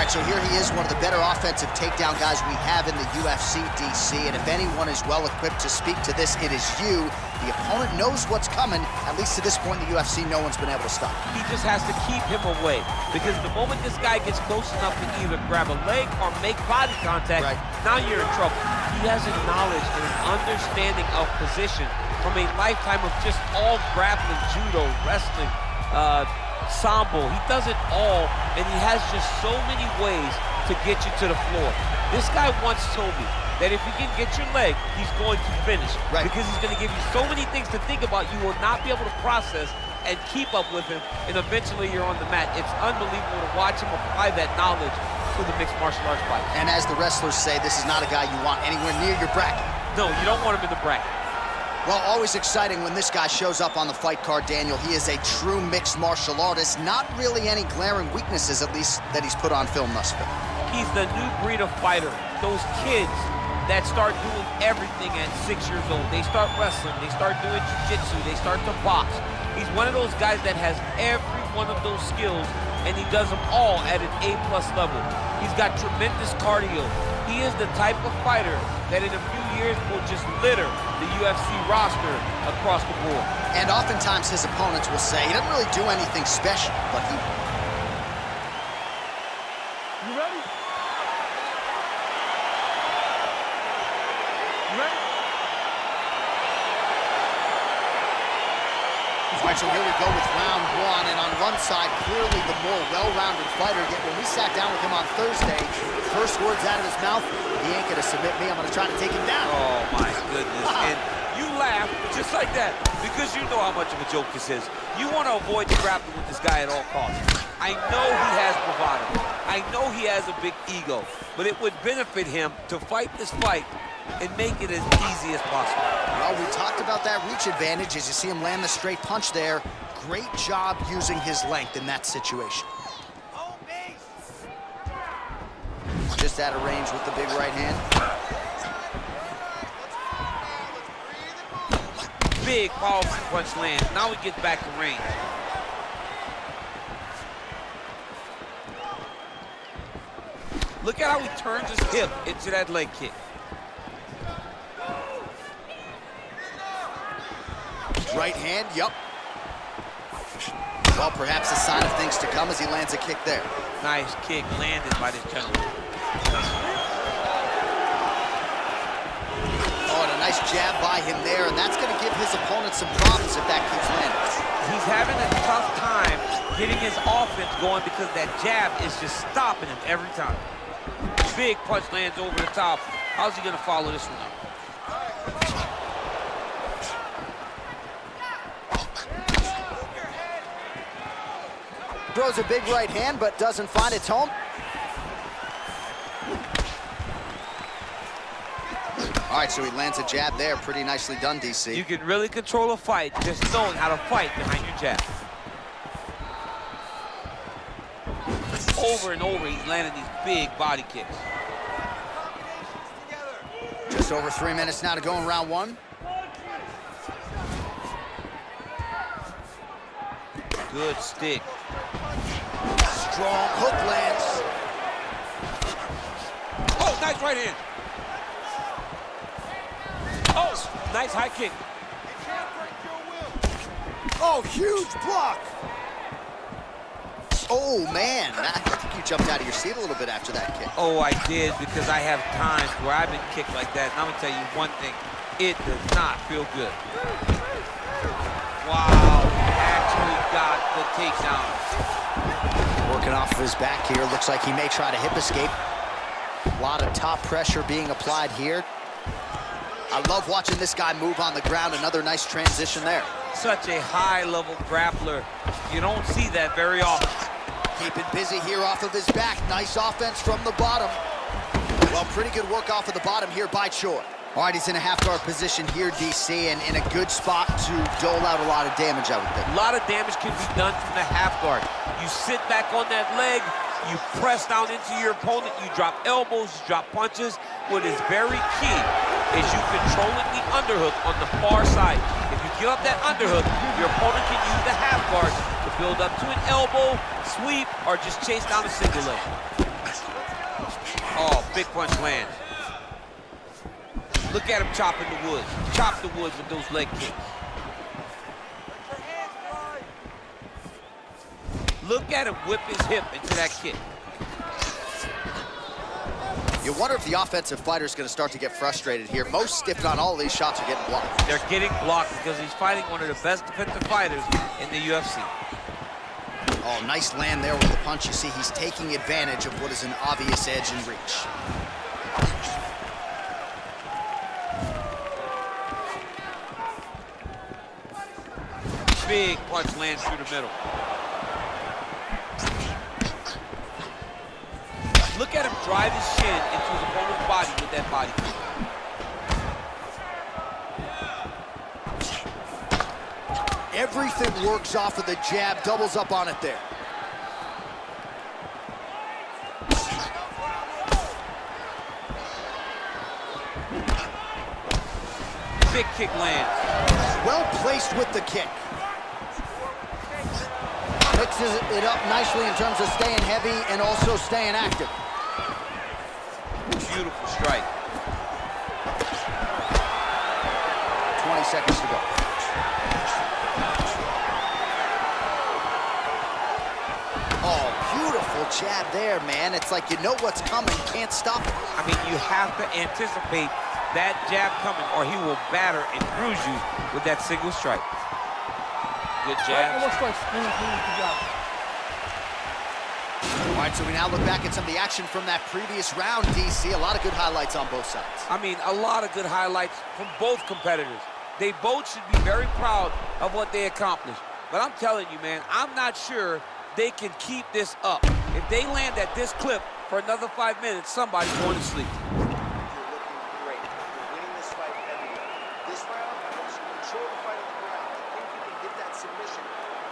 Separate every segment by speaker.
Speaker 1: right, so here he is, one of the better offensive takedown guys we have in the UFC, DC. And if anyone is well-equipped to speak to this, it is you. The opponent knows what's coming. At least to this point in the UFC, no one's been able to stop him.
Speaker 2: He just has to keep him away. Because the moment this guy gets close enough to either grab a leg or make body contact, now you're in trouble. He has a knowledge and an understanding of position from a lifetime of just all grappling, judo, wrestling, sambo. He does it all, and he has just so many ways to get you to the floor. This guy once told me that if he can get your leg, he's going to finish. Because he's going to give you so many things to think about, you will not be able to process and keep up with him, and eventually you're on the mat. It's unbelievable to watch him apply that knowledge to the mixed martial arts fight.
Speaker 1: And as the wrestlers say, this is not a guy you want anywhere near your bracket.
Speaker 2: No, you don't want him in the bracket.
Speaker 1: Well, always exciting when this guy shows up on the fight card, Daniel. He is a true mixed martial artist. Not really any glaring weaknesses, at least, that he's put on film thus far.
Speaker 2: He's the new breed of fighter. Those kids that start doing everything at 6 years old. They start wrestling, they start doing jiu-jitsu, they start to box. He's one of those guys that has every one of those skills, and he does them all at an A+ level. He's got tremendous cardio. He is the type of fighter that in a few years will just litter the UFC roster across the board.
Speaker 1: And oftentimes his opponents will say he doesn't really do anything special, but he...
Speaker 3: You ready? You ready?
Speaker 1: All right, so here we go with round one, and on one side, clearly the more well-rounded fighter. Yet when we sat down with him on Thursday, first words out of his mouth, he ain't gonna submit me, I'm gonna try to take him down.
Speaker 2: Oh my goodness, and you laugh just like that, because you know how much of a joke this is. You wanna avoid grappling with this guy at all costs. I know he has bravado, I know he has a big ego, but it would benefit him to fight this fight and make it as easy as possible.
Speaker 1: Well, we talked about that reach advantage as you see him land the straight punch there. Great job using his length in that situation. Just out of range with the big right hand.
Speaker 2: Big, powerful punch lands. Now he gets back to range. Look at how he turns his hip into that leg kick.
Speaker 1: Right hand, yup. Well, perhaps a sign of things to come as he lands a kick there.
Speaker 2: Nice kick landed by this gentleman.
Speaker 1: Oh, and a nice jab by him there, and that's going to give his opponent some problems if that keeps landing.
Speaker 2: He's having a tough time getting his offense going because that jab is just stopping him every time. Big punch lands over the top. How's he going to follow this one up?
Speaker 1: Throws a big right hand, but doesn't find its home. All right, so he lands a jab there. Pretty nicely done, DC.
Speaker 2: You can really control a fight just knowing how to fight behind your jab. Over and over, he's landing these big body kicks.
Speaker 1: Just over 3 minutes now to go in round one.
Speaker 2: Good stick.
Speaker 1: Strong hook lands.
Speaker 2: Oh, nice right hand. Oh, nice high kick.
Speaker 1: Oh, huge block. Oh, man. I think you jumped out of your seat a little bit after that kick.
Speaker 2: Oh, I did, because I have times where I've been kicked like that. And I'm going to tell you one thing. It does not feel good. Wow, actually got the takedown.
Speaker 1: Working off of his back here. Looks like he may try to hip escape. A lot of top pressure being applied here. I love watching this guy move on the ground. Another nice transition there.
Speaker 2: Such a high-level grappler. You don't see that very often.
Speaker 1: Keeping busy here off of his back. Nice offense from the bottom. Well, pretty good work off of the bottom here by Choi. All right, he's in a half-guard position here, DC, and in a good spot to dole out a lot of damage, I would think.
Speaker 2: A lot of damage can be done from the half-guard. You sit back on that leg, you press down into your opponent, you drop elbows, you drop punches. What is very key is you controlling the underhook on the far side. If you give up that underhook, your opponent can use the half-guard to build up to an elbow, sweep, or just chase down a single leg. Oh, big punch lands. Look at him chopping the wood. Chop the wood with those leg kicks. Look at him whip his hip into that kick.
Speaker 1: You wonder if the offensive fighter is going to start to get frustrated here. Most, if not all, of these shots are getting blocked.
Speaker 2: They're getting blocked because he's fighting one of the best defensive fighters in the UFC.
Speaker 1: Oh, nice land there with the punch. You see, he's taking advantage of what is an obvious edge and reach.
Speaker 2: Big punch lands through the middle. Look at him drive his shin into his opponent's body with that body kick.
Speaker 1: Everything works off of the jab, doubles up on it there.
Speaker 2: Big kick lands.
Speaker 1: Well placed with the kick. Mixes it up nicely in terms of staying heavy and also staying active.
Speaker 2: Beautiful strike.
Speaker 1: 20 seconds to go. Oh, beautiful jab there, man. It's like you know what's coming, can't stop it.
Speaker 2: I mean, you have to anticipate that jab coming or he will batter and bruise you with that single strike. Good jab.
Speaker 1: All right, so we now look back at some of the action from that previous round, DC. A lot of good highlights on both sides.
Speaker 2: I mean, a lot of good highlights from both competitors. They both should be very proud of what they accomplished. But I'm telling you, man, I'm not sure they can keep this up. If they land at this clip for another 5 minutes, somebody's going to sleep.
Speaker 3: You're looking great. You're winning this fight heavyweight. This round, I want you to control the fight on the ground. I think you can get that submission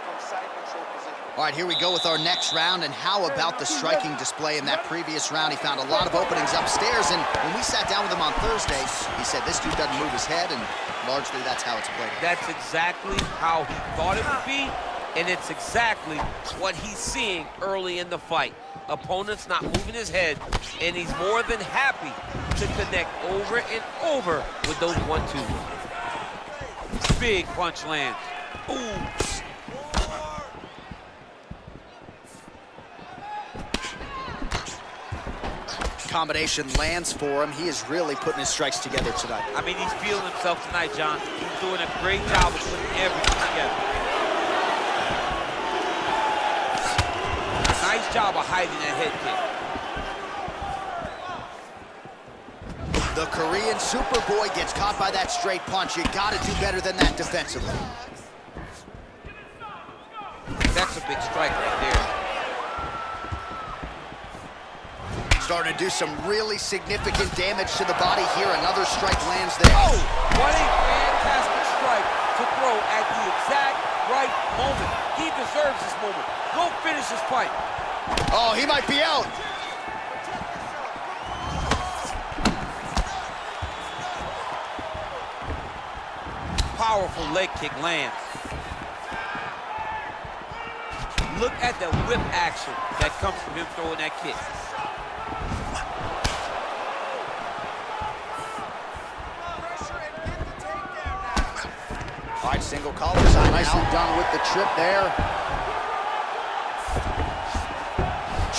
Speaker 3: from side control position.
Speaker 1: All right, here we go with our next round, and how about the striking display in that previous round? He found a lot of openings upstairs, and when we sat down with him on Thursday, he said this dude doesn't move his head, and largely that's how it's played.
Speaker 2: That's exactly how he thought it would be, and it's exactly what he's seeing early in the fight. Opponent's not moving his head, and he's more than happy to connect over and over with those 1-2s. Big punch lands. Ooh.
Speaker 1: Combination lands for him. He is really putting his strikes together tonight.
Speaker 2: I mean, he's feeling himself tonight, John. He's doing a great job of putting everything together. Nice job of hiding that head kick.
Speaker 1: The Korean Superboy gets caught by that straight punch. You gotta do better than that defensively.
Speaker 2: That's a big strike right there.
Speaker 1: Starting to do some really significant damage to the body here. Another strike lands there.
Speaker 2: Oh, what a fantastic strike to throw at the exact right moment. He deserves this moment. Go finish this fight.
Speaker 1: Oh, he might be out.
Speaker 2: Powerful leg kick lands. Look at the whip action that comes from him throwing that kick.
Speaker 1: All right, single collar sign. Nicely done with the trip there.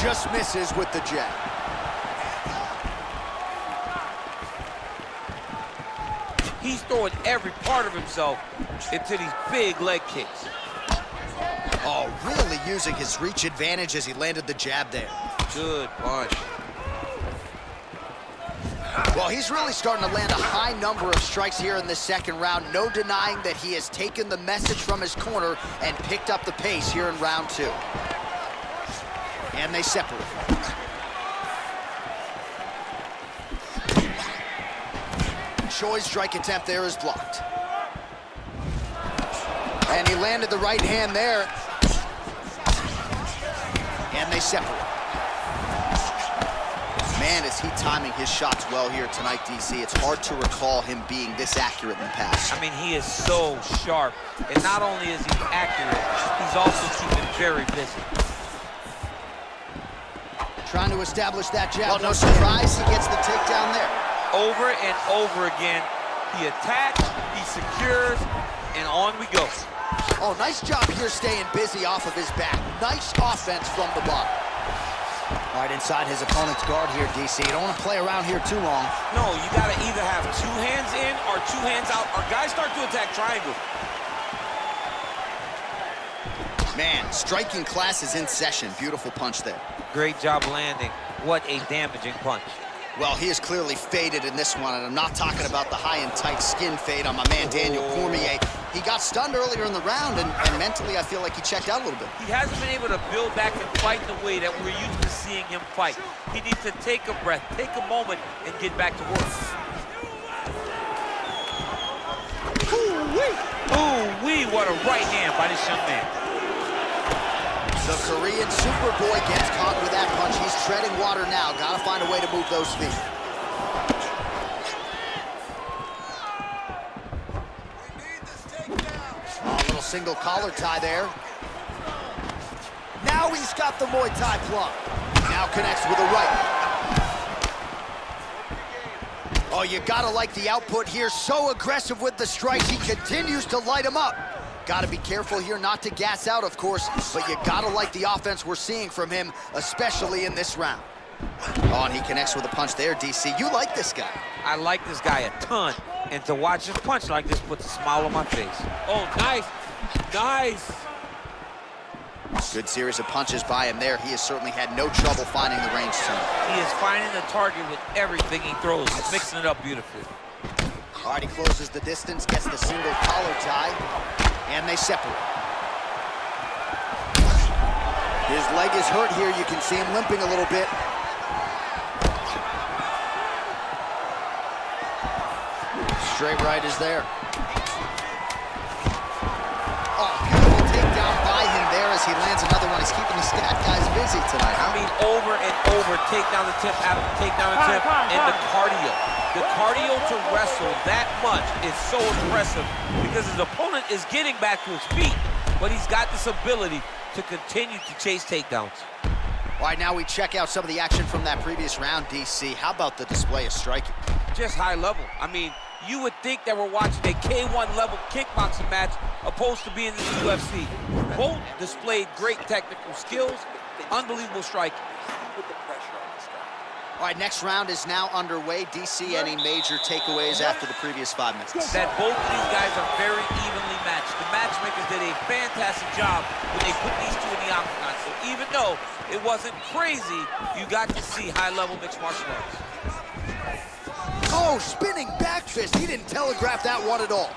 Speaker 1: Just misses with the jab.
Speaker 2: He's throwing every part of himself into these big leg kicks.
Speaker 1: Oh, really using his reach advantage as he landed the jab there.
Speaker 2: Good punch.
Speaker 1: Well, he's really starting to land a high number of strikes here in this second round. No denying that he has taken the message from his corner and picked up the pace here in round 2. And they separate. Choi's strike attempt there is blocked. And he landed the right hand there. And they separate. Man, is he timing his shots well here tonight, DC. It's hard to recall him being this accurate in the past.
Speaker 2: I mean, he is so sharp. And not only is he accurate, he's also keeping very busy.
Speaker 1: Trying to establish that jab. Well, no surprise, he gets the takedown there.
Speaker 2: Over and over again, he attacks, he secures, and on we go.
Speaker 1: Oh, nice job here staying busy off of his back. Nice offense from the bottom. All right, inside his opponent's guard here, DC. You don't want to play around here too long.
Speaker 2: No, you got to either have 2 hands in or 2 hands out, or guys start to attack triangle.
Speaker 1: Man, striking class is in session. Beautiful punch there.
Speaker 2: Great job landing. What a damaging punch.
Speaker 1: Well, he is clearly faded in this one, and I'm not talking about the high and tight skin fade on my man Daniel Cormier. He got stunned earlier in the round, and mentally I feel like he checked out a little bit.
Speaker 2: He hasn't been able to build back and fight the way that we're used to seeing him fight. He needs to take a breath, take a moment, and get back to work. Ooh-wee! Ooh-wee, what a right hand by this young man.
Speaker 1: The Korean Superboy gets caught with that punch. He's treading water now. Gotta find a way to move those feet. Oh, a little single collar tie there. Now he's got the Muay Thai plug. Now connects with a right. Oh, you gotta like the output here. So aggressive with the strikes. He continues to light him up. Gotta be careful here not to gas out, of course, but you gotta like the offense we're seeing from him, especially in this round. Oh, and he connects with a punch there, DC. You like this guy.
Speaker 2: I like this guy a ton, and to watch him punch like this puts a smile on my face. Oh, nice, nice.
Speaker 1: Good series of punches by him there. He has certainly had no trouble finding the range tonight.
Speaker 2: He is finding the target with everything he throws. He's mixing it up beautifully.
Speaker 1: All right, he closes the distance, gets the single collar tie, and they separate. His leg is hurt here. You can see him limping a little bit. Straight right is there. Oh, beautiful takedown by him there as he lands another one. He's keeping the stat guys busy tonight, huh?
Speaker 2: I mean, over and over, take down the tip, take down the tip, and the cardio. The cardio to wrestle that much is so impressive because his opponent is getting back to his feet, but he's got this ability to continue to chase takedowns.
Speaker 1: All right, now we check out some of the action from that previous round, DC. How about the display of striking?
Speaker 2: Just high level. I mean, you would think that we're watching a K1 level kickboxing match opposed to being in the UFC. Both displayed great technical skills, unbelievable striking.
Speaker 1: All right, next round is now underway. DC, any major takeaways after the previous 5 minutes?
Speaker 2: That both of these guys are very evenly matched. The matchmakers did a fantastic job when they put these two in the octagon. So even though it wasn't crazy, you got to see high-level mixed martial arts.
Speaker 1: Oh, spinning back fist. He didn't telegraph that one at all.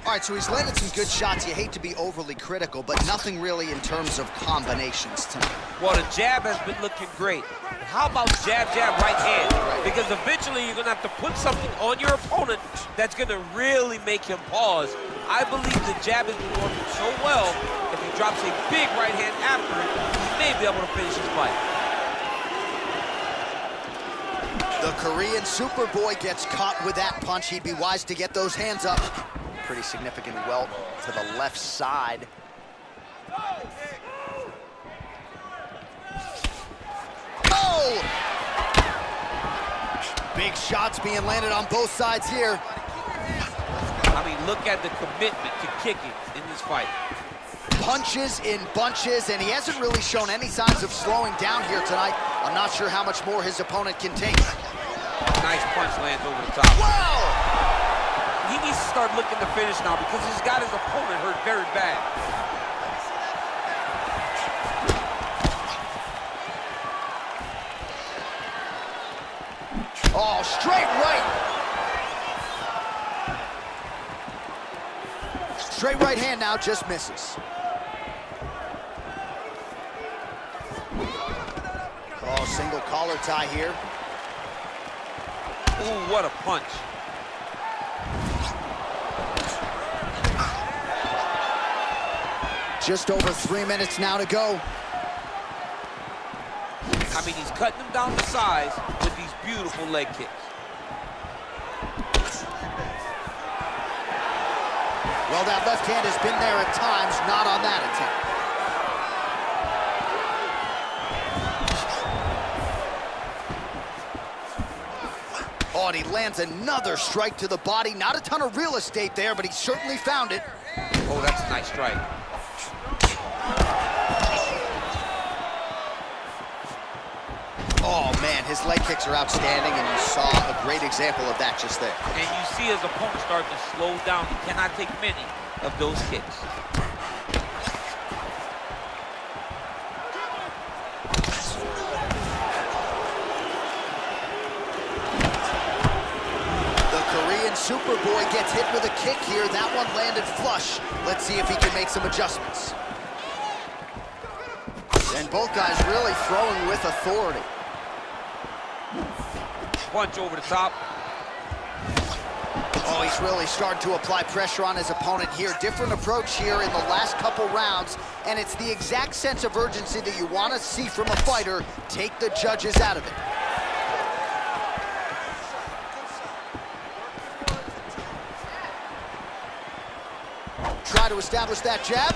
Speaker 1: All right, so he's landed some good shots. You hate to be overly critical, but nothing really in terms of combinations tonight.
Speaker 2: Well, the jab has been looking great. How about jab, jab, right hand? Because eventually you're going to have to put something on your opponent that's going to really make him pause. I believe the jab has been working so well, if he drops a big right hand after it, he may be able to finish his fight.
Speaker 1: The Korean Superboy gets caught with that punch. He'd be wise to get those hands up. Pretty significant welt to the left side. Oh! Big shots being landed on both sides here.
Speaker 2: I mean, look at the commitment to kicking in this fight.
Speaker 1: Punches in bunches, and he hasn't really shown any signs of slowing down here tonight. I'm not sure how much more his opponent can take.
Speaker 2: Nice punch lands over the top.
Speaker 1: Wow!
Speaker 2: He needs to start looking to finish now because he's got his opponent hurt very bad.
Speaker 1: Oh, straight right. Straight right hand now, just misses. Oh, single collar tie here.
Speaker 2: Ooh, what a punch.
Speaker 1: Just over 3 minutes now to go.
Speaker 2: I mean, he's cutting them down to size with these beautiful leg kicks.
Speaker 1: Well, that left hand has been there at times, not on that attempt. lands another strike to the body. Not a ton of real estate there, but he certainly found it.
Speaker 2: Oh, that's a nice strike.
Speaker 1: Oh, man, his leg kicks are outstanding, and you saw a great example of that just there.
Speaker 2: And you see his opponent start to slow down. He cannot take many of those kicks.
Speaker 1: The Korean Superboy gets hit with a kick here. That one landed flush. Let's see if he can make some adjustments. And both guys really throwing with authority.
Speaker 2: Punch over the top.
Speaker 1: Oh, he's really starting to apply pressure on his opponent here. Different approach here in the last couple rounds, and it's the exact sense of urgency that you want to see from a fighter. Take the judges out of it. Try to establish that jab.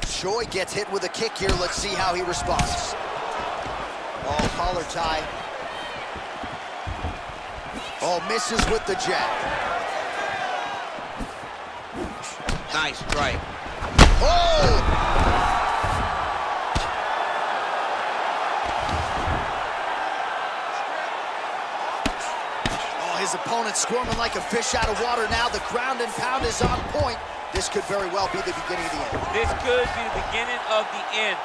Speaker 1: Choi gets hit with a kick here. Let's see how he responds. Oh, collar tie. Oh, misses with the jab.
Speaker 2: Nice strike.
Speaker 1: Oh! Oh, his opponent squirming like a fish out of water now. The ground and pound is on point. This could very well be the beginning of the end.
Speaker 2: This could be the beginning of the end.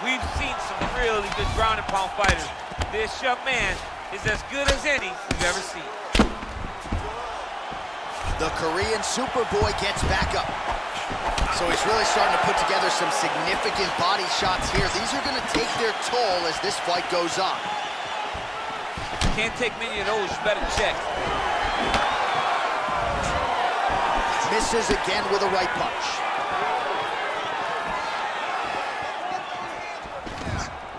Speaker 2: We've seen some really good ground and pound fighters. This young man is as good as any we've ever seen.
Speaker 1: The Korean Superboy gets back up. So he's really starting to put together some significant body shots here. These are going to take their toll as this fight goes on.
Speaker 2: Can't take many of those, you better check.
Speaker 1: Misses again with a right punch.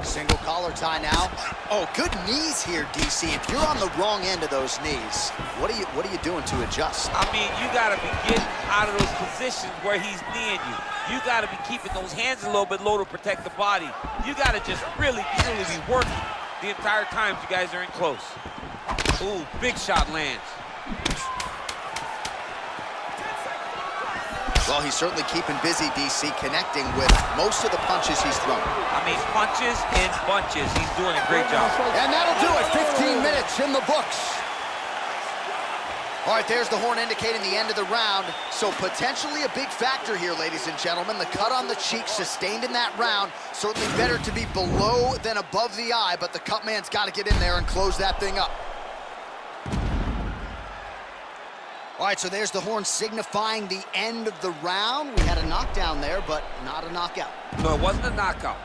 Speaker 1: Single collar tie now. Oh, good knees here, DC. If you're on the wrong end of those knees, what are you doing to adjust?
Speaker 2: I mean, you gotta be getting out of those positions where he's kneeing you. You gotta be keeping those hands a little bit low to protect the body. You gotta just really be working the entire time you guys are in close. Ooh, big shot lands.
Speaker 1: Well, he's certainly keeping busy, DC, connecting with most of the punches he's thrown.
Speaker 2: I mean, punches and bunches. He's doing a great job.
Speaker 1: And that'll do it. 15 minutes in the books. All right, there's the horn indicating the end of the round. So potentially a big factor here, ladies and gentlemen. The cut on the cheek sustained in that round. Certainly better to be below than above the eye, but the cut man's got to get in there and close that thing up. All right, so there's the horn signifying the end of the round. We had a knockdown there, but not a knockout.
Speaker 2: No, it wasn't a knockout,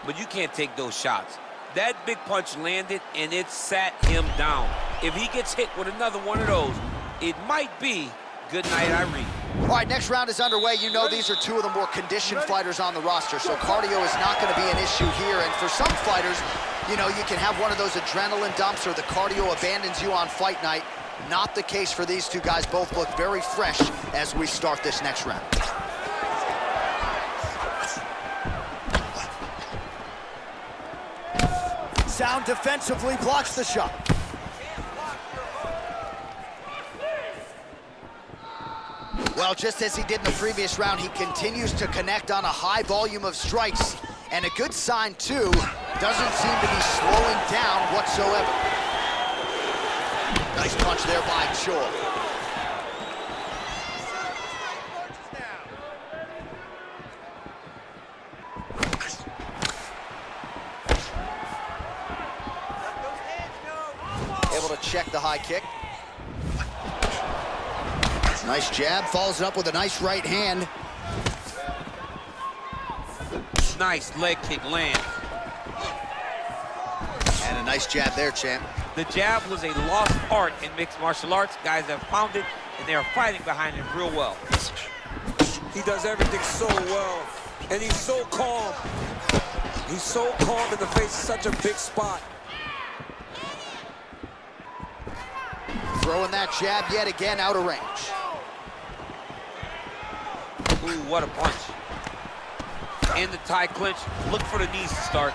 Speaker 2: but you can't take those shots. That big punch landed, and it sat him down. If he gets hit with another one of those, it might be good night, Irene.
Speaker 1: All right, next round is underway. You know these are two of the more conditioned fighters on the roster, so cardio is not going to be an issue here. And for some fighters, you know, you can have one of those adrenaline dumps or the cardio abandons you on fight night. Not the case for these two guys. Both look very fresh as we start this next round. Sound defensively blocks the shot. Well, just as he did in the previous round, he continues to connect on a high volume of strikes. And a good sign, too, doesn't seem to be slowing down whatsoever. Nice punch there by Choi. Able to check the high kick. Nice jab, follows it up with a nice right hand.
Speaker 2: Nice leg kick lands.
Speaker 1: And a nice jab there, champ.
Speaker 2: The jab was a lost art in mixed martial arts. Guys have found it, and they are fighting behind it real well.
Speaker 4: He does everything so well, and he's so calm. He's so calm in the face of such a big spot.
Speaker 1: Throwing that jab yet again out of range.
Speaker 2: Ooh, what a punch. In the tie clinch, look for the knees to start.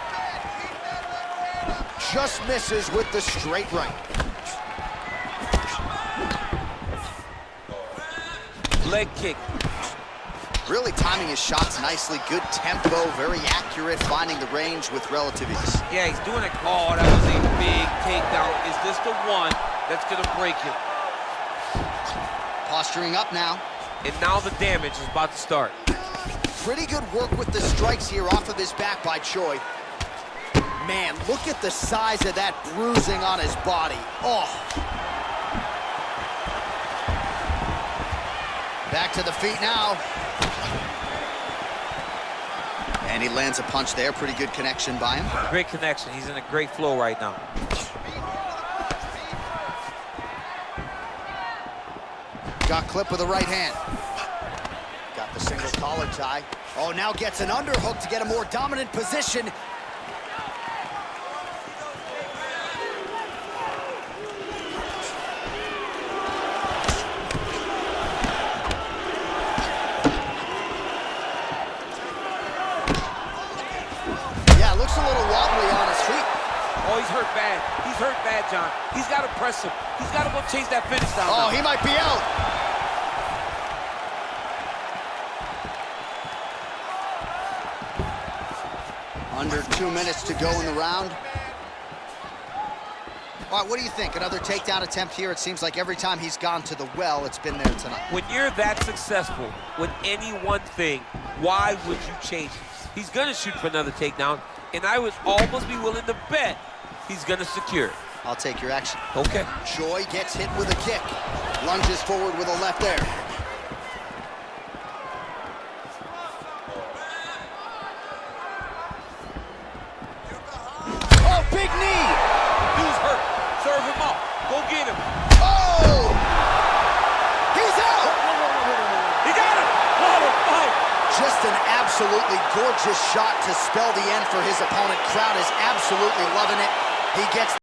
Speaker 1: just misses with the straight right.
Speaker 2: Leg kick.
Speaker 1: Really timing his shots nicely. Good tempo, very accurate, finding the range with relative ease.
Speaker 2: Yeah, he's doing it. Oh, that was a big takedown. Is this the one that's going to break him?
Speaker 1: Posturing up now.
Speaker 2: And now the damage is about to start.
Speaker 1: Pretty good work with the strikes here off of his back by Choi. Man, look at the size of that bruising on his body. Oh. Back to the feet now. And he lands a punch there. Pretty good connection by him.
Speaker 2: Great connection. He's in a great flow right now.
Speaker 1: Got clipped with the right hand. Got the single collar tie. Oh, now gets an underhook to get a more dominant position. Yeah, looks a little wobbly on his feet.
Speaker 2: Oh, he's hurt bad. He's hurt bad, John. He's got to press him. He's got to go chase that finish down.
Speaker 1: Oh,
Speaker 2: now.
Speaker 1: he might be out. Under 2 minutes to go in the round. All right, what do you think? Another takedown attempt here. It seems like every time he's gone to the well, it's been there tonight.
Speaker 2: When you're that successful with any one thing, why would you change it? He's going to shoot for another takedown, and I would almost be willing to bet he's going to secure it.
Speaker 1: I'll take your action.
Speaker 2: Okay.
Speaker 1: Choi gets hit with a kick. Lunges forward with a left there. Oh, big knee!
Speaker 2: Dude's hurt. Serve him up. Go get him.
Speaker 1: Oh! He's out!
Speaker 2: He got him. Oh.
Speaker 1: Just an absolutely gorgeous shot to spell the end for his opponent. Crowd is absolutely loving it. He gets